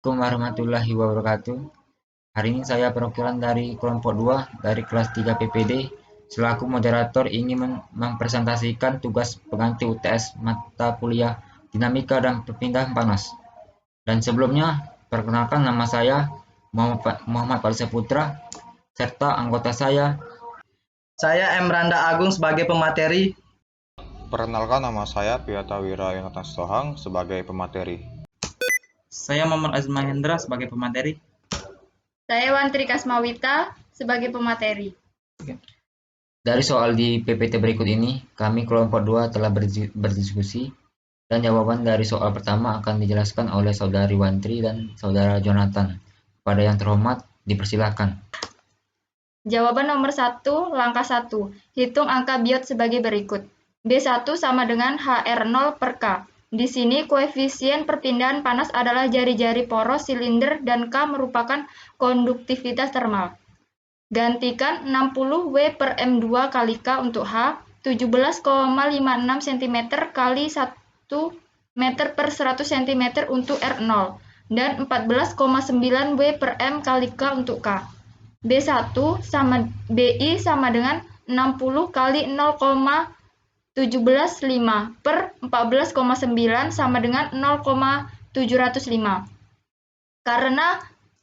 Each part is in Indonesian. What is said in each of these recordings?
Assalamualaikum warahmatullahi wabarakatuh. Hari ini saya perwakilan dari kelompok 2 dari kelas 3 PPD selaku moderator ingin mempresentasikan tugas pengganti UTS mata kuliah Dinamika dan Perpindahan Panas. Dan sebelumnya, perkenalkan nama saya Muhammad Palisa Putra serta anggota Saya M. Randa Agung sebagai pemateri. Perkenalkan, nama saya Piatawira Yonatan Sohang sebagai pemateri. Saya Muhammad Azman Hendra sebagai pemateri. Saya Wantri Kasmawita sebagai pemateri. Dari soal di PPT berikut ini, kami kelompok 2 telah berdiskusi dan jawaban dari soal pertama akan dijelaskan oleh Saudari Wantri dan Saudara Jonathan. Kepada yang terhormat, dipersilakan. Jawaban nomor 1, langkah 1. Hitung angka biot sebagai berikut. B1 sama dengan HR0 per K. Di sini koefisien perpindahan panas adalah jari-jari poros silinder dan K merupakan konduktivitas termal. Gantikan 60 W per M2 kali K untuk H, 17,56 cm kali 1 meter per 100 cm untuk R0, dan 14,9 W per M kali K untuk K. B1 sama BI sama dengan 60 kali 0,175 per 14,9 sama dengan 0,705. Karena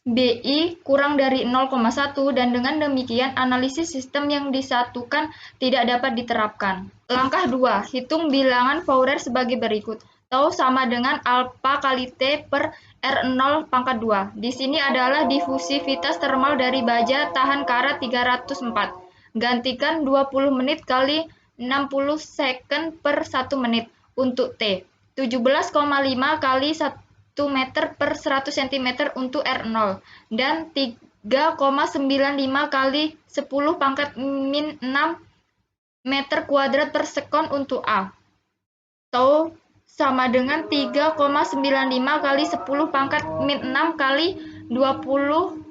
BI kurang dari 0,1 dan dengan demikian analisis sistem yang disatukan tidak dapat diterapkan. Langkah 2. Hitung bilangan Fourier sebagai berikut. Tau sama dengan alpha kali T per R0 pangkat 2. Di sini adalah difusivitas termal dari baja tahan karat 304. Gantikan 20 menit kali 60 second per 1 menit untuk T. 17,5 kali 1 meter per 100 cm untuk R0 dan 3,95 kali 10 pangkat min 6 meter kuadrat per sekon untuk A. Tau sama dengan 3,95 kali 10 pangkat min 6 kali 20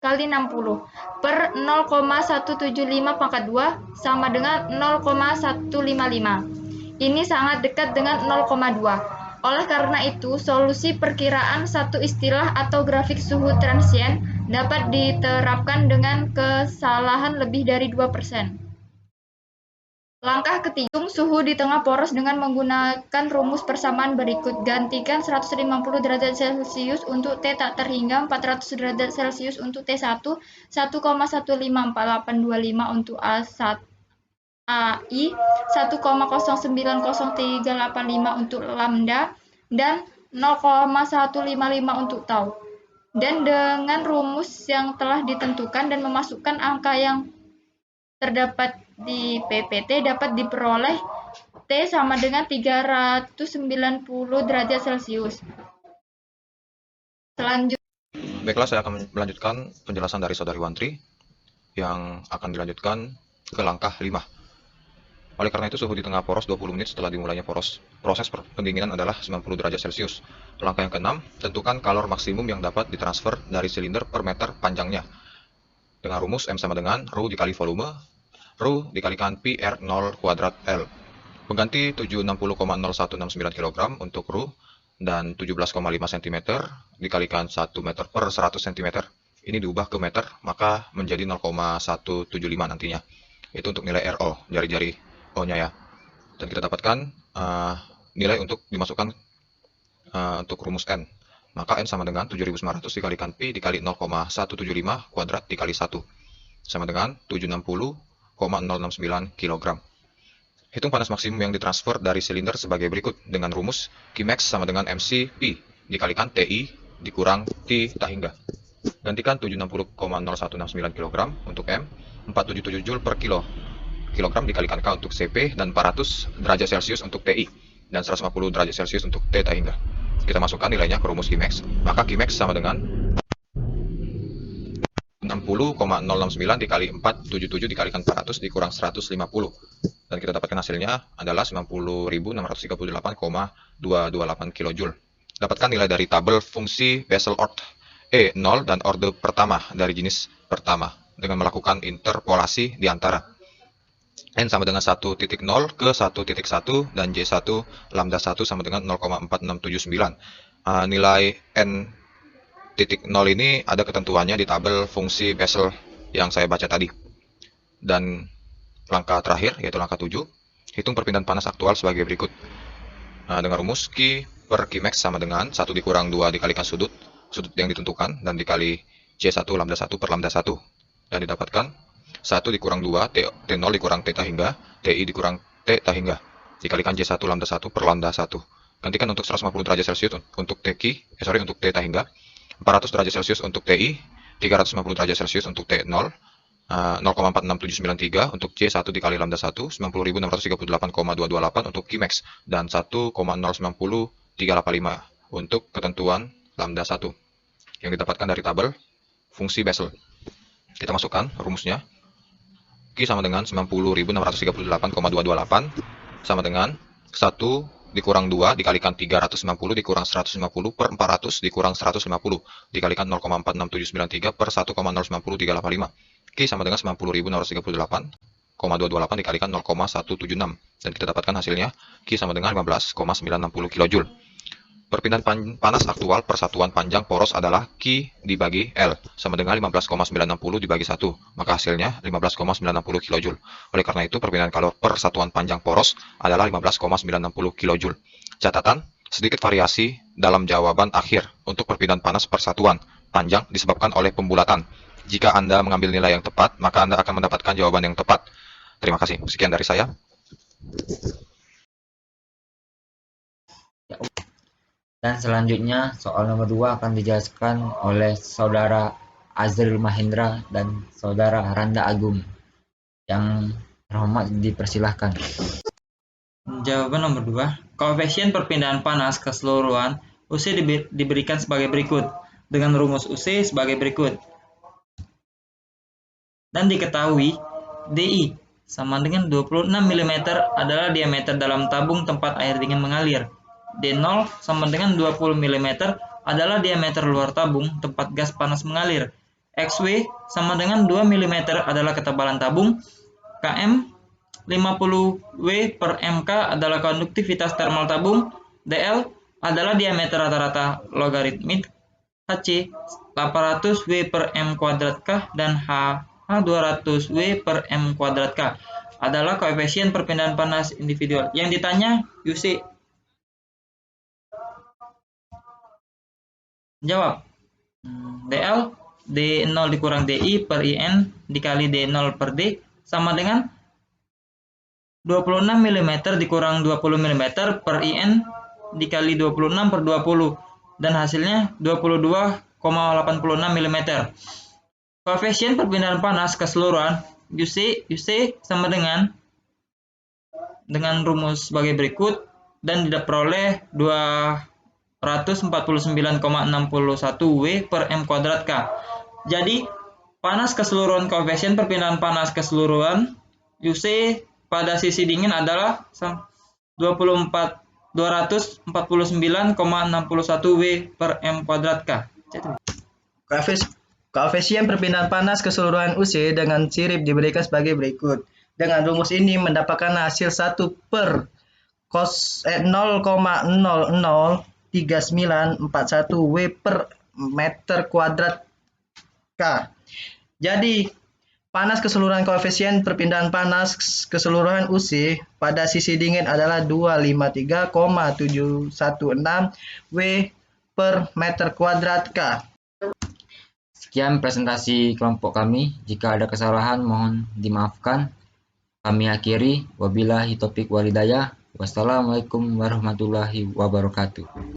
kali 60 per 0,175 pangkat 2 sama dengan 0,155. Ini sangat dekat dengan 0,2. Oleh karena itu, solusi perkiraan satu istilah atau grafik suhu transient dapat diterapkan dengan kesalahan lebih dari 2%. Langkah ketiga, hitung suhu di tengah poros dengan menggunakan rumus persamaan berikut. Gantikan 150 derajat Celcius untuk T tak terhingga, 400 derajat Celcius untuk T1, 1,154825 untuk A1, AI, 1,090385 untuk lambda, dan 0,155 untuk tau. Dan dengan rumus yang telah ditentukan dan memasukkan angka yang terdapat di PPT dapat diperoleh T sama dengan 390 derajat Celcius. Selanjutnya, Baiklah, saya akan melanjutkan penjelasan dari Saudari Wantri yang akan dilanjutkan ke langkah 5. Oleh karena itu, suhu di tengah poros 20 menit setelah dimulainya proses pendinginan adalah 90 derajat Celcius. Langkah yang ke-6, tentukan kalor maksimum yang dapat ditransfer dari silinder per meter panjangnya. Dengan rumus M sama dengan ρ dikali volume, ρ dikalikan pi R0 kuadrat L. Pengganti 760,0169 kg untuk ρ dan 17,5 cm dikalikan 1 meter per 100 cm. Ini diubah ke meter, maka menjadi 0,175 nantinya. Itu untuk nilai RO, jari-jari O-nya ya. Dan kita dapatkan nilai untuk dimasukkan untuk rumus N. Maka N sama dengan 7.900 dikalikan pi dikali 0,175 kuadrat dikali 1. Sama dengan 760,069 kg. Hitung panas maksimum yang ditransfer dari silinder sebagai berikut dengan rumus Qmax sama dengan MC P dikalikan TI dikurang T tak hingga. Gantikan 760,0169 kg untuk M, 477 Joule per kilogram dikalikan K untuk CP dan 400 derajat Celcius untuk TI dan 150 derajat Celcius untuk T tak hingga. Kita masukkan nilainya ke rumus Qmax, maka Qmax sama dengan 60,069 dikali 477 dikalikan 400 dikurang 150. Dan kita dapatkan hasilnya adalah 90.638,228 kJ. Dapatkan nilai dari tabel fungsi Bessel-Orth E0 dan orde pertama dari jenis pertama dengan melakukan interpolasi di antara N sama dengan 1.0 ke 1.1 dan J1 lambda 1 sama dengan 0,4679. Nilai N titik 0 ini ada ketentuannya di tabel fungsi Bessel yang saya baca tadi. Dan langkah terakhir, yaitu langkah 7, hitung perpindahan panas aktual sebagai berikut. Dengan rumus Q per Qmax sama dengan 1 dikurang 2 dikalikan sudut yang ditentukan, dan dikali C1 lambda 1 per lambda 1. Dan didapatkan 1 dikurang 2, T0 dikurang Theta hingga, TI dikurang Theta hingga, dikalikan J1 lambda 1 per lambda 1. Gantikan untuk 150 derajat Celcius untuk untuk Theta hingga, 400 derajat Celcius untuk TI, 350 derajat Celcius untuk T0, 0,46793 untuk C1 dikali lambda 1, 90.638,228 untuk Qmax, dan 1,090385 untuk ketentuan lambda 1 yang didapatkan dari tabel fungsi Bessel. Kita masukkan rumusnya. Q sama dengan 90.638,228 sama dengan 1 dikurang 2 dikalikan 350 dikurang 150 per 400 dikurang 150 dikalikan 0,46793 per 1,090385. Q sama dengan 90.638,228 dikalikan 0,176. Dan kita dapatkan hasilnya Q sama dengan 15,960 kJ. Perpindahan panas aktual per satuan panjang poros adalah Q dibagi L sama dengan 15,960 dibagi 1. Maka hasilnya 15,960 kJ. Oleh karena itu perpindahan kalor per satuan panjang poros adalah 15,960 kJ. Catatan, sedikit variasi dalam jawaban akhir untuk perpindahan panas per satuan panjang disebabkan oleh pembulatan. Jika Anda mengambil nilai yang tepat, maka Anda akan mendapatkan jawaban yang tepat. Terima kasih. Sekian dari saya. Dan selanjutnya soal nomor 2 akan dijelaskan oleh Saudara Azril Mahendra dan Saudara Randa Agung. Yang terhormat dipersilahkan. Jawaban nomor 2. Koefisien perpindahan panas keseluruhan UC diberikan sebagai berikut, dengan rumus UC sebagai berikut. Dan diketahui DI sama dengan 26 mm adalah diameter dalam tabung tempat air dingin mengalir. D0 sama dengan 20 mm adalah diameter luar tabung tempat gas panas mengalir. XW sama dengan 2 mm adalah ketebalan tabung. KM 50W per MK adalah konduktivitas termal tabung. DL adalah diameter rata-rata logaritmik. HC 800W per M kuadrat K dan HH 200W per M kuadrat K adalah koefisien perpindahan panas individual. Yang ditanya UC. Jawab. DL D0 dikurang DI per IN dikali D0 per D sama dengan 26 mm dikurang 20 mm per IN dikali 26 per 20 dan hasilnya 22,86 mm. Koefisien perpindahan panas keseluruhan UC sama dengan rumus sebagai berikut dan diperoleh 249,61 W per M kuadrat K. Jadi, panas keseluruhan koefisien perpindahan panas keseluruhan UC pada sisi dingin adalah 249,61 W per M kuadrat K. Koefisien perpindahan panas keseluruhan UC dengan sirip diberikan sebagai berikut. Dengan rumus ini mendapatkan hasil 1 per 0,003941 W per meter kuadrat K. Jadi, panas keseluruhan koefisien perpindahan panas keseluruhan UC pada sisi dingin adalah 253,716 W per meter kuadrat K. Sekian presentasi kelompok kami. Jika ada kesalahan mohon dimaafkan. Kami akhiri. Wabillahi taufiq walhidayah. Wassalamualaikum warahmatullahi wabarakatuh.